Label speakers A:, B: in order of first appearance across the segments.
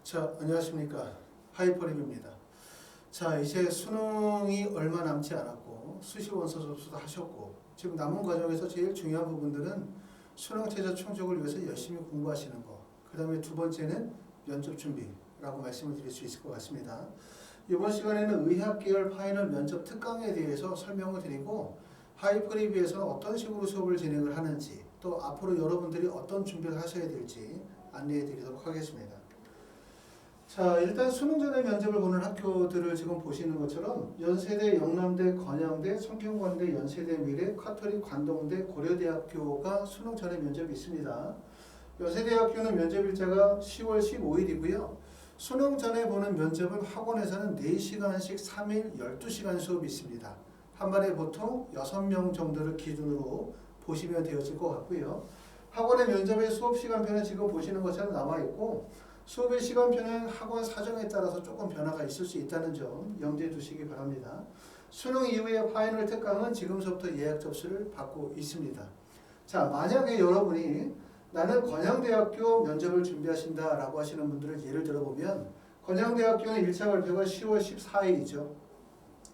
A: 자, 안녕하십니까. 하이퍼립입니다. 자, 이제 수능이 얼마 남지 않았고 수시 원서 접수도 하셨고 지금 남은 과정에서 제일 중요한 부분들은 수능 최저 충족을 위해서 열심히 공부하시는 거. 그 다음에 두 번째는 면접 준비라고 말씀을 드릴 수 있을 것 같습니다. 이번 시간에는 의학 계열 파이널 면접 특강에 대해서 설명을 드리고 하이퍼립에서는 어떤 식으로 수업을 진행을 하는지 또 앞으로 여러분들이 어떤 준비를 하셔야 될지 안내해 드리도록 하겠습니다. 자, 일단 수능 전에 면접을 보는 학교들을 지금 보시는 것처럼 연세대, 영남대, 건양대, 성균관대, 연세대, 미래, 카톨릭, 관동대, 고려대학교가 수능 전에 면접이 있습니다. 연세대학교는 면접일자가 10월 15일이고요. 수능 전에 보는 면접은 학원에서는 4시간씩 3일 12시간 수업이 있습니다. 한 반에 보통 6명 정도를 기준으로 보시면 되어질 것 같고요. 학원의 면접의 수업 시간표는 지금 보시는 것처럼 나와 있고 수업의 시간표는 학원 사정에 따라서 조금 변화가 있을 수 있다는 점 염두에 두시기 바랍니다. 수능 이후의 파이널 특강은 지금서부터 예약 접수를 받고 있습니다. 자, 만약에 여러분이 나는 건양대학교 면접을 준비하신다라고 하시는 분들을 예를 들어보면 건양대학교는 1차 발표가 10월 14일이죠.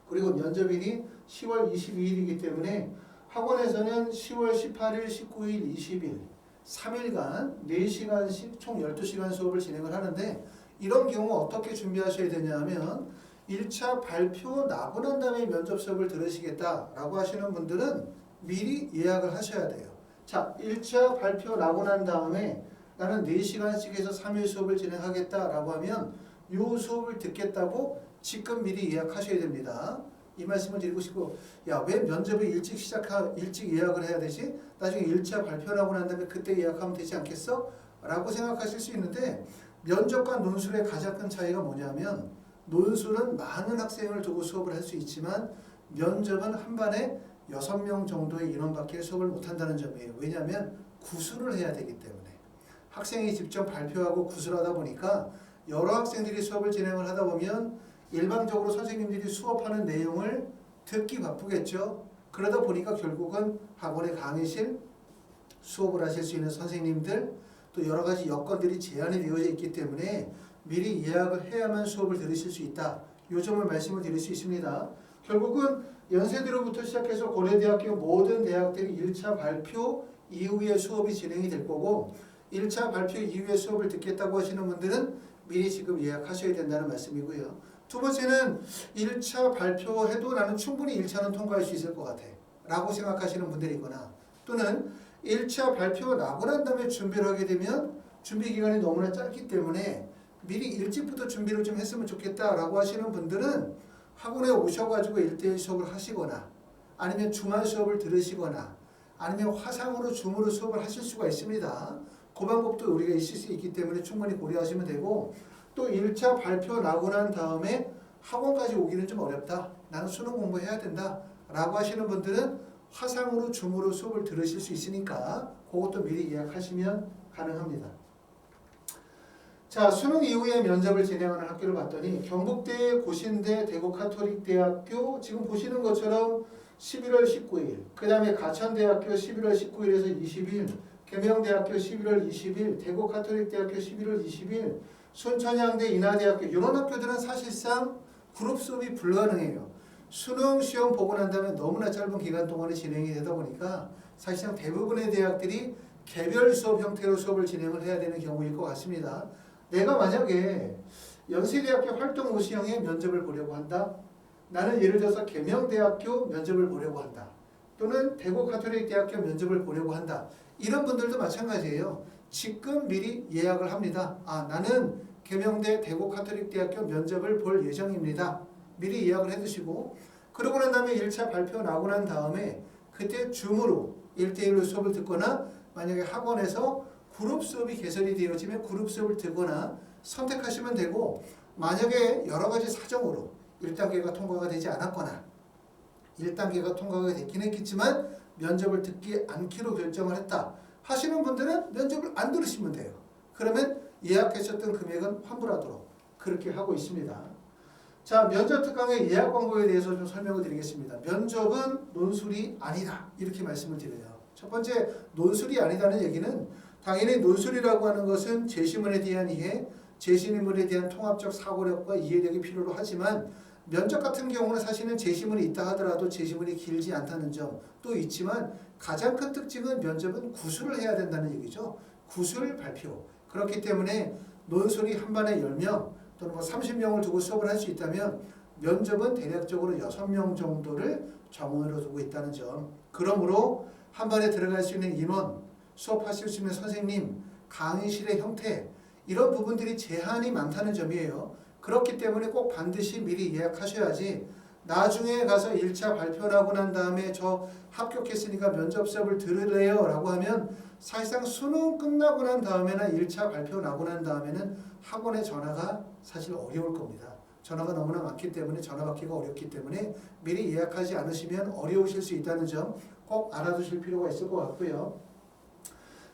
A: 그리고 면접일이 10월 22일이기 때문에 학원에서는 10월 18일, 19일, 20일 3일간 4시간씩 총 12시간 수업을 진행을 하는데 이런 경우 어떻게 준비하셔야 되냐 하면 1차 발표 나고 난 다음에 면접 수업을 들으시겠다라고 하시는 분들은 미리 예약을 하셔야 돼요. 자, 1차 발표 나고 난 다음에 나는 4시간씩에서 3일 수업을 진행하겠다라고 하면 이 수업을 듣겠다고 지금 미리 예약하셔야 됩니다. 이 말씀을 드리고 싶고, 야, 왜 면접을 일찍 예약을 해야 되지? 나중에 1차 발표하고 난 다음에 그때 예약하면 되지 않겠어? 라고 생각하실 수 있는데 면접과 논술의 가장 큰 차이가 뭐냐면 논술은 많은 학생을 두고 수업을 할 수 있지만 면접은 한 반에 6명 정도의 인원밖에 수업을 못한다는 점이에요. 왜냐하면 구술을 해야 되기 때문에 학생이 직접 발표하고 구술하다 보니까 여러 학생들이 수업을 진행을 하다 보면 일반적으로 선생님들이 수업하는 내용을 듣기 바쁘겠죠. 그러다 보니까 결국은 학원의 강의실, 수업을 하실 수 있는 선생님들, 또 여러 가지 여건들이 제한이 되어져 있기 때문에 미리 예약을 해야만 수업을 들으실 수 있다. 이 점을 말씀을 드릴 수 있습니다. 결국은 연세대로부터 시작해서 고려대학교 모든 대학들이 1차 발표 이후에 수업이 진행이 될 거고 1차 발표 이후에 수업을 듣겠다고 하시는 분들은 미리 지금 예약하셔야 된다는 말씀이고요. 두 번째는 1차 발표해도 나는 충분히 1차는 통과할 수 있을 것 같아 라고 생각하시는 분들이거나 또는 1차 발표 나고 난 다음에 준비를 하게 되면 준비 기간이 너무나 짧기 때문에 미리 일찍부터 준비를 좀 했으면 좋겠다라고 하시는 분들은 학원에 오셔가지고 1대1 수업을 하시거나 아니면 주말 수업을 들으시거나 아니면 화상으로 줌으로 수업을 하실 수가 있습니다. 그 방법도 우리가 있을 수 있기 때문에 충분히 고려하시면 되고 또 1차 발표 나고 난 다음에 학원까지 오기는 좀 어렵다. 나는 수능 공부해야 된다. 라고 하시는 분들은 화상으로 줌으로 수업을 들으실 수 있으니까 그것도 미리 예약하시면 가능합니다. 자, 수능 이후에 면접을 진행하는 학교를 봤더니 경북대, 고신대, 대구카톨릭대학교 지금 보시는 것처럼 11월 19일 그 다음에 가천대학교 11월 19일에서 20일 계명대학교 11월 20일 대구카톨릭대학교 11월 20일 순천향대, 인하대학교 이런 학교들은 사실상 그룹 수업이 불가능해요. 수능 시험 보고 난 다음에 너무나 짧은 기간 동안에 진행이 되다 보니까 사실상 대부분의 대학들이 개별 수업 형태로 수업을 진행을 해야 되는 경우일 것 같습니다. 내가 만약에 연세대학교 활동 우수형의 면접을 보려고 한다. 나는 예를 들어서 계명대학교 면접을 보려고 한다. 또는 대구카톨릭대학교 면접을 보려고 한다. 이런 분들도 마찬가지예요. 지금 미리 예약을 합니다. 아, 나는 계명대 대구카톨릭대학교 면접을 볼 예정입니다. 미리 예약을 해두시고 그러고 난 다음에 1차 발표 나고 난 다음에 그때 줌으로 1대1로 수업을 듣거나 만약에 학원에서 그룹 수업이 개설이 되어지면 그룹 수업을 듣거나 선택하시면 되고 만약에 여러 가지 사정으로 1단계가 통과가 되지 않았거나 1단계가 통과가 됐긴 했겠지만 면접을 듣지 않기로 결정을 했다 하시는 분들은 면접을 안 들으시면 돼요. 그러면 예약하셨던 금액은 환불하도록 그렇게 하고 있습니다. 자, 면접 특강의 예약 광고에 대해서 좀 설명을 드리겠습니다. 면접은 논술이 아니다 이렇게 말씀을 드려요. 첫 번째 논술이 아니다는 얘기는 당연히 논술이라고 하는 것은 제시문에 대한 이해, 제시인물에 대한 통합적 사고력과 이해력이 필요로 하지만 면접 같은 경우는 사실은 제시문이 있다 하더라도 제시문이 길지 않다는 점도 있지만 가장 큰 특징은 면접은 구술을 해야 된다는 얘기죠. 구술 발표. 그렇기 때문에 논술이 한 반에 10명 또는 뭐 30명을 두고 수업을 할 수 있다면 면접은 대략적으로 6명 정도를 정원으로 두고 있다는 점. 그러므로 한 반에 들어갈 수 있는 인원, 수업하실 수 있는 선생님, 강의실의 형태 이런 부분들이 제한이 많다는 점이에요. 그렇기 때문에 꼭 반드시 미리 예약하셔야지 나중에 가서 1차 발표 나고 난 다음에 저 합격했으니까 면접 수업을 들으래요 라고 하면 사실상 수능 끝나고 난 다음에나 1차 발표 나고 난 다음에는 학원에 전화가 사실 어려울 겁니다. 전화가 너무나 많기 때문에 전화 받기가 어렵기 때문에 미리 예약하지 않으시면 어려우실 수 있다는 점 꼭 알아두실 필요가 있을 것 같고요.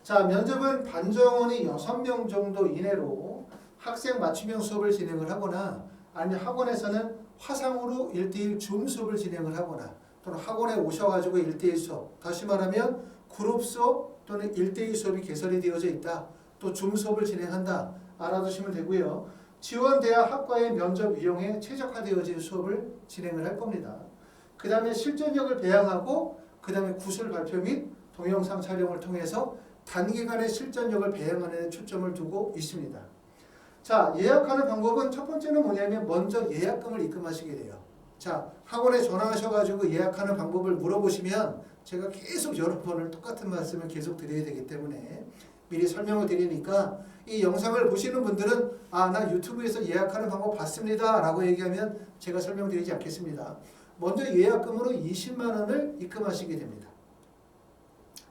A: 자, 면접은 반정원이 6명 정도 이내로 학생 맞춤형 수업을 진행을 하거나 아니면 학원에서는 화상으로 1대1 줌 수업을 진행을 하거나 또는 학원에 오셔가지고 1대1 수업, 다시 말하면 그룹 수업 또는 1대2 수업이 개설이 되어져 있다. 또 줌 수업을 진행한다. 알아두시면 되고요. 지원대학 학과의 면접 이용에 최적화되어진 수업을 진행을 할 겁니다. 그 다음에 실전력을 배양하고 그 다음에 구술 발표 및 동영상 촬영을 통해서 단기간의 실전력을 배양하는 데 초점을 두고 있습니다. 자, 예약하는 방법은 첫 번째는 뭐냐면 먼저 예약금을 입금하시게 돼요. 자, 학원에 전화하셔가지고 예약하는 방법을 물어보시면 제가 계속 여러 번을 똑같은 말씀을 계속 드려야 되기 때문에 미리 설명을 드리니까 이 영상을 보시는 분들은 나 유튜브에서 예약하는 방법 봤습니다 라고 얘기하면 제가 설명드리지 않겠습니다. 먼저 예약금으로 20만 원을 입금하시게 됩니다.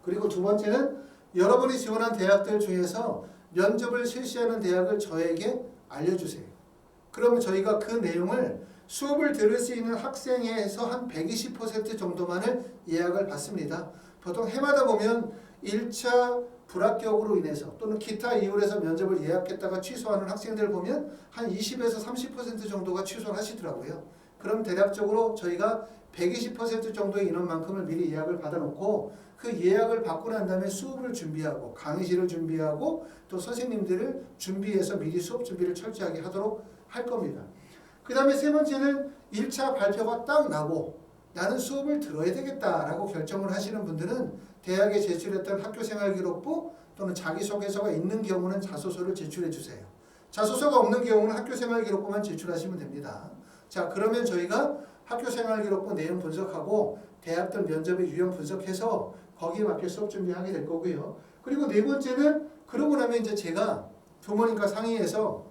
A: 그리고 두 번째는 여러분이 지원한 대학들 중에서 면접을 실시하는 대학을 저에게 알려주세요. 그러면 저희가 그 내용을 수업을 들을 수 있는 학생에서 한 120% 정도만을 예약을 받습니다. 보통 해마다 보면 1차 불합격으로 인해서 또는 기타 이유로 해서 면접을 예약했다가 취소하는 학생들을 보면 한 20에서 30% 정도가 취소를 하시더라고요. 그럼 대략적으로 저희가 120% 정도의 인원만큼을 미리 예약을 받아놓고 그 예약을 받고 난 다음에 수업을 준비하고 강의실을 준비하고 또 선생님들을 준비해서 미리 수업 준비를 철저하게 하도록 할 겁니다. 그 다음에 세 번째는 1차 발표가 딱 나고 나는 수업을 들어야 되겠다라고 결정을 하시는 분들은 대학에 제출했던 학교생활기록부 또는 자기소개서가 있는 경우는 자소서를 제출해 주세요. 자소서가 없는 경우는 학교생활기록부만 제출하시면 됩니다. 자, 그러면 저희가 학교생활기록부 내용 분석하고 대학들 면접의 유형 분석해서 거기에 맞게 수업 준비하게 될 거고요. 그리고 네 번째는 그러고 나면 이제 제가 부모님과 상의해서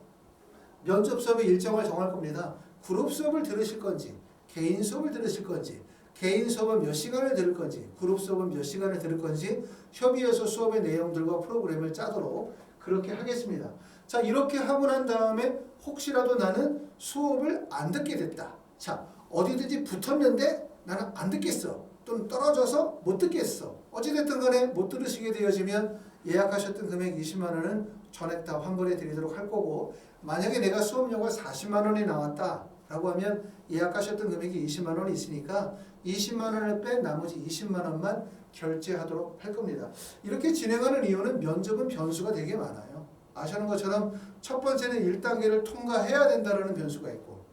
A: 면접 수업의 일정을 정할 겁니다. 그룹 수업을 들으실 건지 개인 수업을 들으실 건지 개인 수업은 몇 시간을 들을 건지 그룹 수업은 몇 시간을 들을 건지 협의해서 수업의 내용들과 프로그램을 짜도록 그렇게 하겠습니다. 자, 이렇게 하고 난 다음에 혹시라도 나는 수업을 안 듣게 됐다. 자, 어디든지 붙었는데 나는 안 듣겠어. 또는 떨어져서 못 듣겠어. 어찌됐든 간에 못 들으시게 되어지면 예약하셨던 금액 20만 원은 전액 다 환불해 드리도록 할 거고 만약에 내가 수업료가 40만 원이 나왔다 라고 하면 예약하셨던 금액이 20만 원이 있으니까 20만 원을 뺀 나머지 20만 원만 결제하도록 할 겁니다. 이렇게 진행하는 이유는 면접은 변수가 되게 많아요. 아시는 것처럼 첫 번째는 1단계를 통과해야 된다는 변수가 있고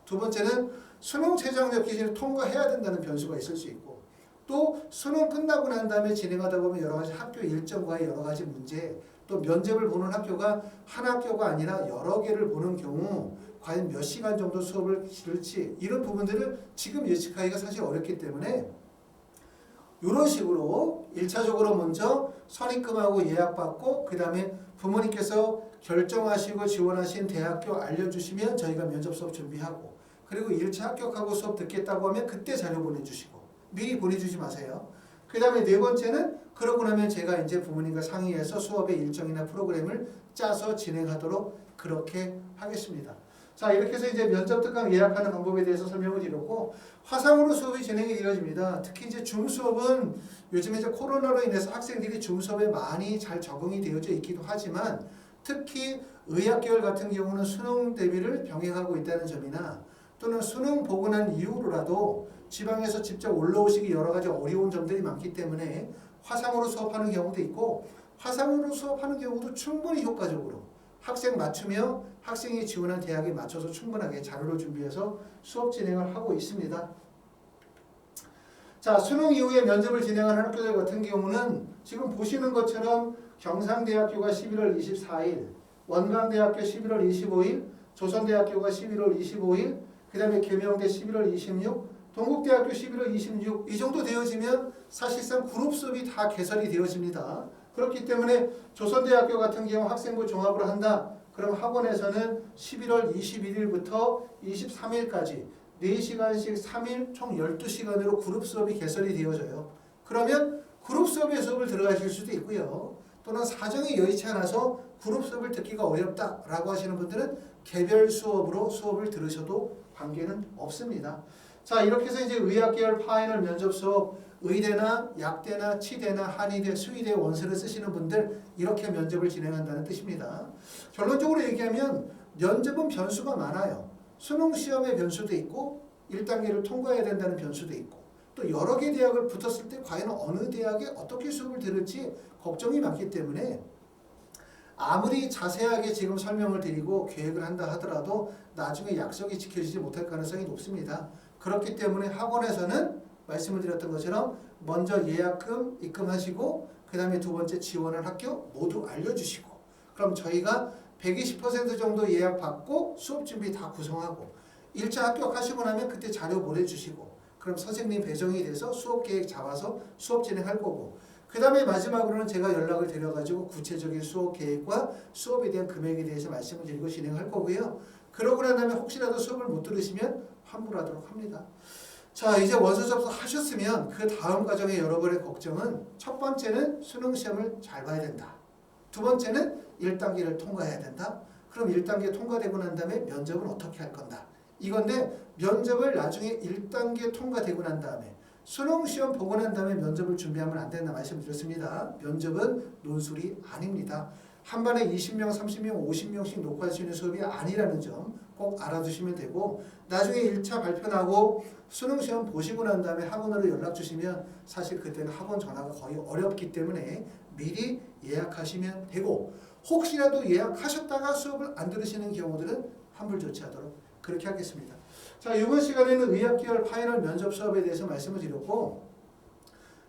A: 두 번째는 수능 최저학력 기준을 통과해야 된다는 변수가 있을 수 있고 또 수능 끝나고 난 다음에 진행하다 보면 여러 가지 학교 일정과의 여러 가지 문제 또 면접을 보는 학교가 한 학교가 아니라 여러 개를 보는 경우 과연 몇 시간 정도 수업을 들을지 이런 부분들을 지금 예측하기가 사실 어렵기 때문에 이런 식으로 1차적으로 먼저 선입금하고 예약받고 그 다음에 부모님께서 결정하시고 지원하신 대학교 알려주시면 저희가 면접 수업 준비하고 그리고 1차 합격하고 수업 듣겠다고 하면 그때 자료 보내주시고 미리 보내주지 마세요. 그 다음에 네 번째는 그러고 나면 제가 이제 부모님과 상의해서 수업의 일정이나 프로그램을 짜서 진행하도록 그렇게 하겠습니다. 자, 이렇게 해서 이제 면접 특강 예약하는 방법에 대해서 설명을 드렸고 화상으로 수업이 진행이 되어집니다. 특히 이제 줌 수업은 요즘에 이제 코로나로 인해서 학생들이 줌 수업에 많이 잘 적응이 되어져 있기도 하지만 특히 의학계열 같은 경우는 수능 대비를 병행하고 있다는 점이나 또는 수능 보고 난 이후로라도 지방에서 직접 올라오시기 여러 가지 어려운 점들이 많기 때문에 화상으로 수업하는 경우도 있고 화상으로 수업하는 경우도 충분히 효과적으로 학생 맞추며 학생이 지원한 대학에 맞춰서 충분하게 자료를 준비해서 수업 진행을 하고 있습니다. 자, 수능 이후에 면접을 진행하는 학교들 같은 경우는 지금 보시는 것처럼 경상대학교가 11월 24일, 원광대학교 11월 25일, 조선대학교가 11월 25일, 그 다음에 계명대 11월 26, 동국대학교 11월 26, 이 정도 되어지면 사실상 그룹 수업이 다 개설이 되어집니다. 그렇기 때문에 조선대학교 같은 경우 학생부 종합을 한다. 그럼 학원에서는 11월 21일부터 23일까지 4시간씩 3일 총 12시간으로 그룹 수업이 개설이 되어져요. 그러면 그룹 수업에 수업을 들어가실 수도 있고요. 또는 사정이 여의치 않아서 그룹 수업을 듣기가 어렵다라고 하시는 분들은 개별 수업으로 수업을 들으셔도 관계는 없습니다. 자, 이렇게 해서 이제 의학계열 파이널 면접 수업, 의대나 약대나 치대나 한의대, 수의대 원서를 쓰시는 분들 이렇게 면접을 진행한다는 뜻입니다. 결론적으로 얘기하면 면접은 변수가 많아요. 수능 시험의 변수도 있고 1단계를 통과해야 된다는 변수도 있고 또 여러 개 대학을 붙었을 때 과연 어느 대학에 어떻게 수업을 들을지 걱정이 많기 때문에 아무리 자세하게 지금 설명을 드리고 계획을 한다 하더라도 나중에 약속이 지켜지지 못할 가능성이 높습니다. 그렇기 때문에 학원에서는 말씀을 드렸던 것처럼 먼저 예약금 입금하시고 그 다음에 두 번째 지원한 학교 모두 알려주시고 그럼 저희가 120% 정도 예약 받고 수업 준비 다 구성하고 1차 합격하시고 나면 그때 자료 보내주시고 그럼 선생님 배정이 돼서 수업 계획 잡아서 수업 진행할 거고 그 다음에 마지막으로는 제가 연락을 드려가지고 구체적인 수업 계획과 수업에 대한 금액에 대해서 말씀을 드리고 진행할 거고요. 그러고 난 다음에 혹시라도 수업을 못 들으시면 환불하도록 합니다. 자, 이제 원서 접수하셨으면 그 다음 과정의 여러분의 걱정은 첫 번째는 수능 시험을 잘 봐야 된다. 두 번째는 1단계를 통과해야 된다. 그럼 1단계 통과되고 난 다음에 면접은 어떻게 할 건가? 이건데 면접을 나중에 1단계 통과되고 난 다음에 수능 시험 보고 난 다음에 면접을 준비하면 안 된다 말씀드렸습니다. 면접은 논술이 아닙니다. 한 반에 20명, 30명, 50명씩 녹화할 수 있는 수업이 아니라는 점 꼭 알아두시면 되고 나중에 1차 발표 나고 수능 시험 보시고 난 다음에 학원으로 연락 주시면 사실 그때는 학원 전화가 거의 어렵기 때문에 미리 예약하시면 되고 혹시라도 예약하셨다가 수업을 안 들으시는 경우들은 환불 조치하도록 그렇게 하겠습니다. 자, 이번 시간에는 의학계열 파이널 면접 수업에 대해서 말씀을 드렸고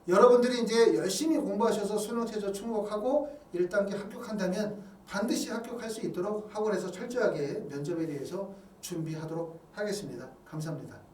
A: 여러분들이 이제 열심히 공부하셔서 수능 최저 충족하고 1단계 합격한다면 반드시 합격할 수 있도록 학원에서 철저하게 면접에 대해서 준비하도록 하겠습니다. 감사합니다.